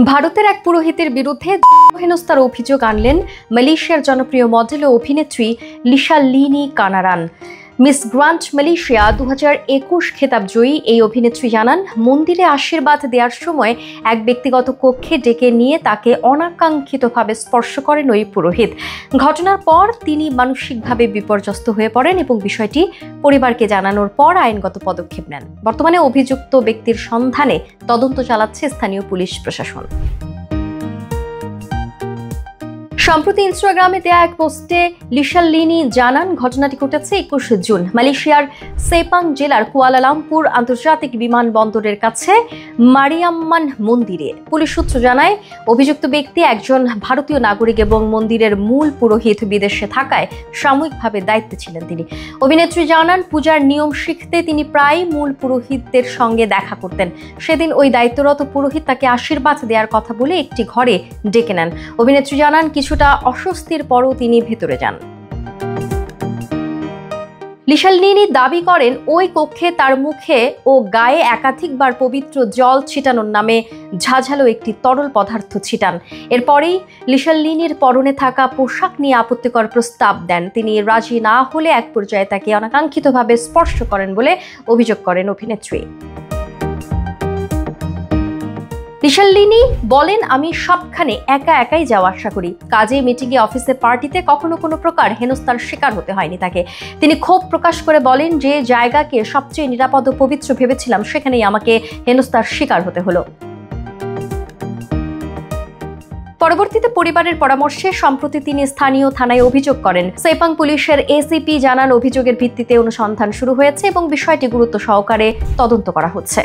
ভারতের এক পুরোহিতের বিরুদ্ধে হেনস্থার অভিযোগ আনলেন মালয়েশিয়ার জনপ্রিয় মডেল ও অভিনেত্রী Lisa Lini Kanaran. Miss Grand Malaysia 2021 খেতাব জয়ী এই অভিনেত্রী জানান, মন্দিরে আশীর্বাদ দেওয়ার সময় এক ব্যক্তিগত কক্ষে ডেকে নিয়ে তাকে অনাকাঙ্ক্ষিতভাবে স্পর্শ করেন ওই পুরোহিত। ঘটনার পর তিনি মানসিকভাবে বিপর্যস্ত হয়ে পড়েন এবং বিষয়টি পরিবারকে জানানোর পর আইনগত পদক্ষেপ নেন। বর্তমানে অভিযুক্ত ব্যক্তির সন্ধানে তদন্ত চালাচ্ছে স্থানীয় পুলিশ প্রশাসন। সম্প্রতি ইনস্টাগ্রামে দেয়া এক পোস্টে লিসা লিনি জানান, ঘটনাটি ঘটেছে 21 জুন মালয়েশিয়ার সেপাং জেলার কুয়ালালামপুর আন্তর্জাতিক বিমানবন্দরের কাছে মারিয়াম্মান মন্দিরে। পুলিশ সূত্র জানায়, অভিযুক্ত ব্যক্তি একজন ভারতীয় নাগরিক এবং মন্দিরের মূল পুরোহিত বিদেশে থাকায় সাময়িকভাবে দায়িত্বে ছিলেন তিনি। অভিনেত্রী জানান, পূজার নিয়ম শিখতে তিনি প্রায় মূল পুরোহিতদের সঙ্গে দেখা করতেন। সেদিন ওই দায়িত্বরত পুরোহিত তাকে আশীর্বাদ দেওয়ার কথা বলে একটি ঘরে ডেকে নেন। অভিনেত্রী জানান, কিছুটা অস্বস্তির পরও তিনি ভেতরে যান। লিসা লিনি দাবি করেন, ওই কক্ষে তার মুখে ও গায়ে একাধিকবার পবিত্র জল ছিটানোর নামে ঝাঁঝালো একটি তরল পদার্থ ছিটান। এরপরেই লিসা লিনির পরনে থাকা পোশাক নিয়ে আপত্তিকর প্রস্তাব দেন। তিনি রাজি না হলে এক পর্যায়ে তাকে অনাকাঙ্ক্ষিতভাবে স্পর্শ করেন বলে অভিযোগ করেন অভিনেত্রী। লিসা লিনি বলেন, আমি সবখানে একাই যাওয়া আসা করি। কাজে, মিটিংয়ে, অফিসে, পার্টিতে কখনো কোনো প্রকার হেনস্থার শিকার হতে হয়নি তাকে। তিনি ক্ষোভ প্রকাশ করে বলেন, যে জায়গাকে সবচেয়ে নিরাপদ ও পবিত্র ভেবেছিলাম সেখানেই আমাকে হেনস্থার শিকার হতে হলো। পরবর্তীতে পরিবারের পরামর্শে সম্প্রতি তিনি স্থানীয় থানায় অভিযোগ করেন। সেপাং পুলিশের এসিপি জানান, অভিযোগের ভিত্তিতে অনুসন্ধান শুরু হয়েছে এবং বিষয়টি গুরুত্ব সহকারে তদন্ত করা হচ্ছে।